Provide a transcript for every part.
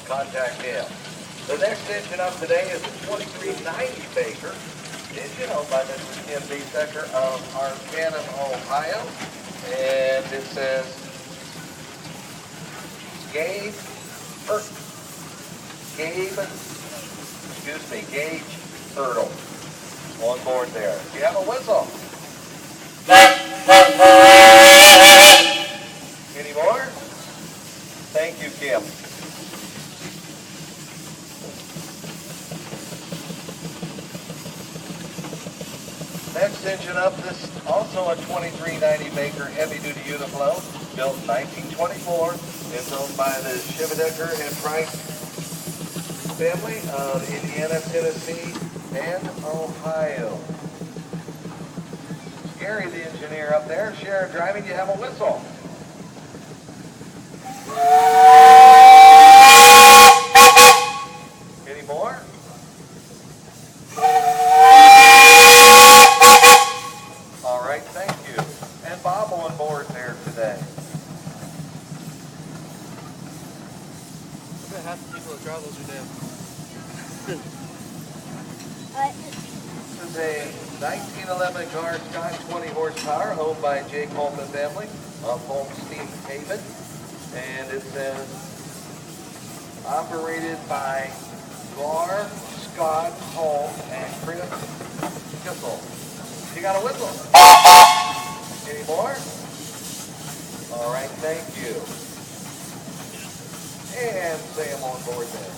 contact him. The next engine up today is the 2390 Baker. Engine owned by Mr. Kim Besecker of Arcanum, Ohio. And it says Gauge Turtle on board there. You have a whistle. Any more? Thank you, Kim. Next engine up, this also a 2390 Baker heavy-duty Uniflow, built in 1924. It's owned by the Shivadecker and Price family of Indiana, Tennessee, and Ohio. Gary, the engineer up there, Sharon driving, you have a whistle. Any more? All right, thank you. And Bob on board there today. I bet half the people that drive those are dead. This is a 1911 car, Scott, 20 horsepower, owned by Jake Holman family of Holmstein Haven. And it says operated by Gar, Scott, Holm, and Chris Kissel. You got a whistle? Any more? All right, thank you. And Sam on board there.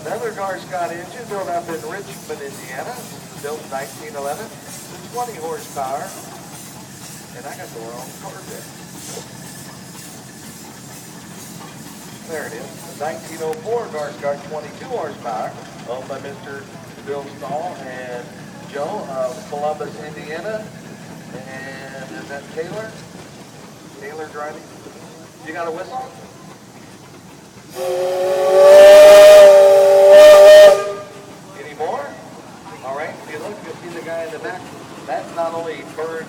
Another Gar Scott engine built up in Richmond, Indiana. This is built in 1911. It's 20 horsepower. And I got the wrong car there. There it is. The 1904 Gar Scott 22 horsepower, owned by Mr. Bill Stahl and Joe of Columbus, Indiana. And is that Taylor? Taylor driving? You got a whistle? Any more? All right, if you look, you'll see the guy in the back. That not only burns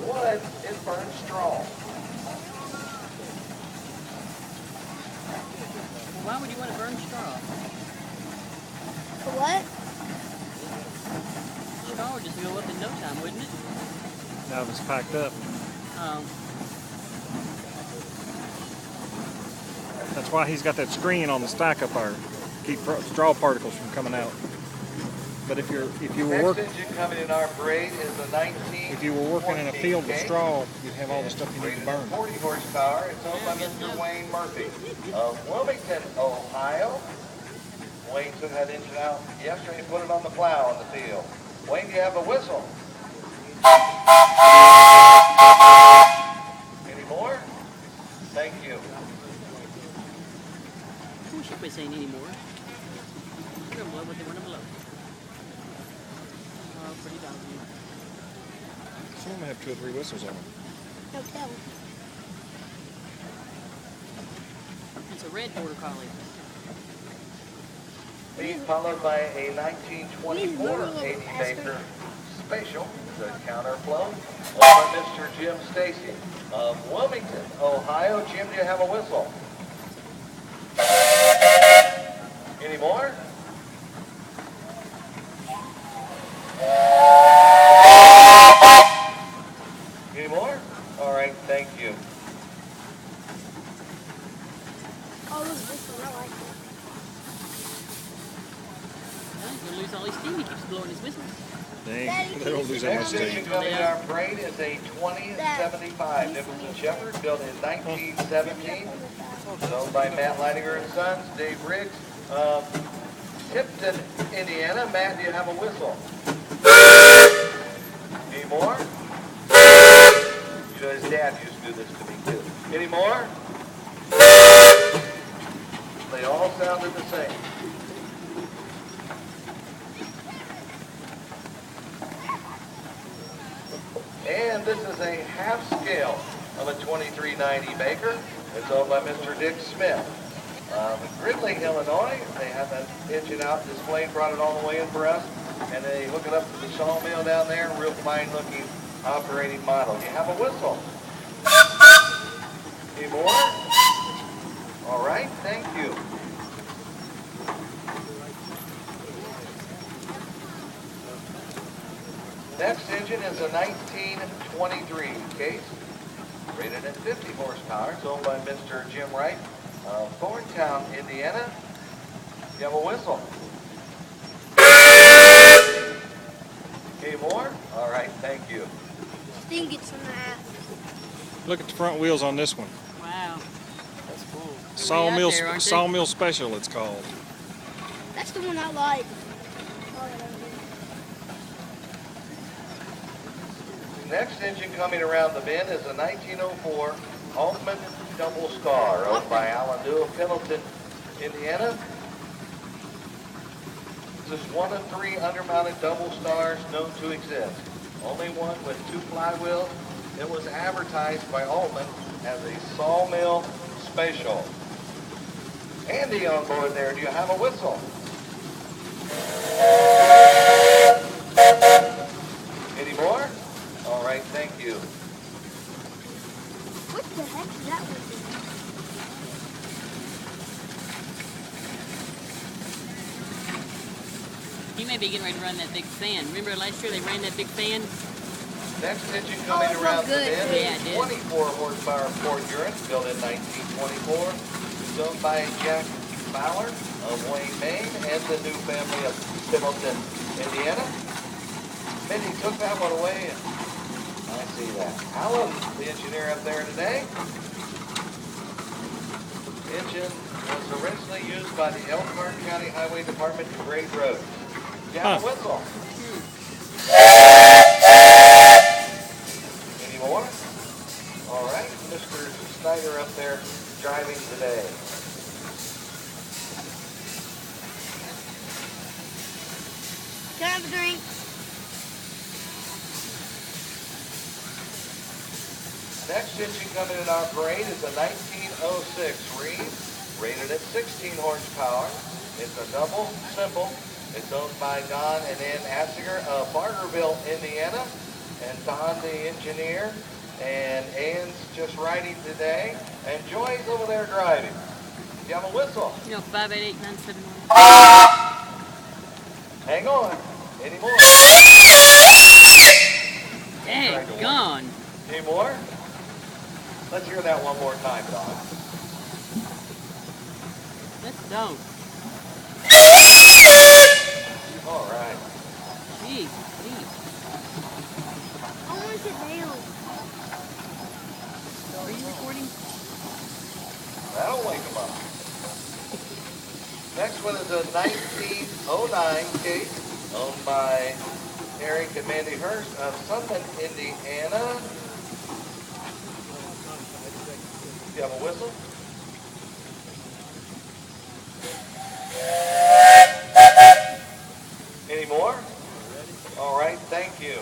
wood, it burns straw. Why would you want to burn straw? For what? Straw would just go up in no time, wouldn't it? Now it's packed up. That's why he's got that screen on the stack up there. Keep straw particles from coming out. But if you were working, Next engine coming in our parade is the 19. if you were working in a field with straw, you'd have all the stuff you need to burn. 40 horsepower. It's owned by Mr. Wayne Murphy of Wilmington, Ohio. Wayne took that engine out yesterday and put it on the plow in the field. Wayne, you have a whistle. Any more? Thank you. We should be saying any more. They're gonna blow what they want to blow. Oh, pretty doggy. Some of them have 2 or 3 whistles on them. Don't tell. It's a red border collie. Being followed by a 1924 80 Baker Special, the counterflow, owned by Mr. Jim Stacy of Wilmington, Ohio. Jim, do you have a whistle? Any more? Any more? All right, thank you. All those whistles, I like them. He's gonna lose all his steam. He keeps blowing his whistles. They don't lose that much Next engine steam. coming in our parade is a 2075 Nicholson Shepherd, built in 1917. Owned by Matt Leininger and Sons, Dave Riggs of Tipton, Indiana. Matt, do you have a whistle? Any more? You know, his dad used to do this to me too. Any more? They all sounded the same. And this is a half scale of a 2390 Baker. It's owned by Mr. Dick Smith. Gridley, Illinois. They have that engine out displayed, brought it all the way in for us, and they hook it up to the sawmill down there. Real fine looking operating model. You have a whistle. Any more? engine is a 1923 case, rated at 50 horsepower. It's owned by Mr. Jim Wright of Thorntown, Indiana. You have a whistle. Okay, more? All right, thank you. Sting gets on that. Look at the front wheels on this one. Wow. That's cool. Sawmill, There, aren't they? Sawmill Special, it's called. That's the one I like. Next engine coming around the bend is a 1904 Altman Double Star, owned by Alan Dew of Pendleton, Indiana. This is one of 3 undermounted double stars known to exist. Only one with 2 flywheels. It was advertised by Altman as a Sawmill Special. Andy on board there, do you have a whistle? Any more? All right, thank you. What the heck is that one? He may be getting ready to run that big fan. Remember last year they ran that big fan? Next engine coming it around looked the good. bend Yeah, it is did. 24 horsepower Ford Durant, built in 1924. It's owned by Jack Fowler of Wayne, Maine, and the new family of Pendleton, Indiana. Mindy took that one away, and I see that. Alan, the engineer up there today. Engine was originally used by the Elkhart County Highway Department to grade roads. You have a whistle. Any more? All right, Mr. Snyder up there driving today. Can I have a drink? Next engine coming in our parade is a 1906 Reed, rated at 16 horsepower. It's a double simple. It's owned by Don and Ann Atziger of Bargerville, Indiana. And Don, the engineer, and Ann's just riding today. And Joy's over there driving. You have a whistle. You know, 588-971. Hang on. Any more? Dang, gone. Any more? Let's hear that one more time, Don. Let's don't. All right. Jeez, jeez. I want to sit down. Are you recording? That'll wake them up. Next one is a 1909 case owned by Eric and Mandy Hurst of Sunman, Indiana. You have a whistle? Any more? All right, thank you.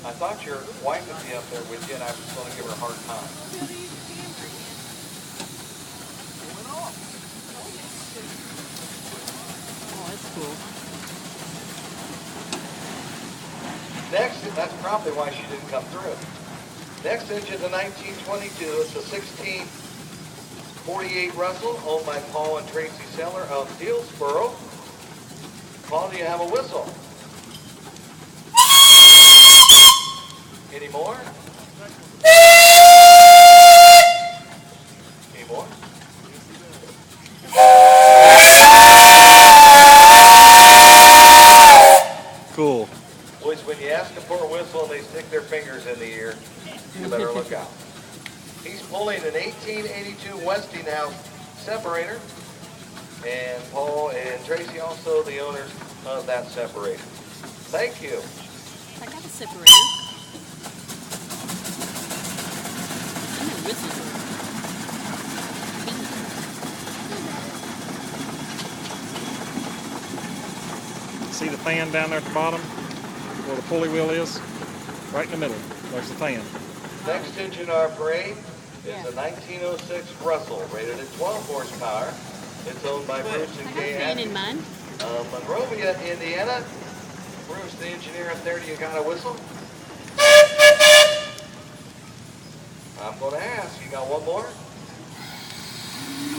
I thought your wife would be up there with you, and I was going to give her a hard time. Oh, that's cool. Next, that's probably why she didn't come through. Next engine is a 1922. It's a 1648 Russell, owned by Paul and Tracy Seller of Dillsboro. Paul, do you have a whistle? Any more? Any more? Cool. Boys, when you ask them for a whistle and they stick their fingers in the ear, you better look out. He's pulling an 1882 Westinghouse separator, and Paul and Tracy also the owners of that separator. Thank you. I got a separator. I'm a whistle. See the fan down there at the bottom where the pulley wheel is? Right in the middle. There's the fan. Next engine in our parade is a 1906 Russell, rated at 12 horsepower. It's owned by Bruce and I got a Kay fan in Atkins mine. of Monrovia, Indiana. Bruce, the engineer up there, do you got a whistle? I'm going to ask. You got one more?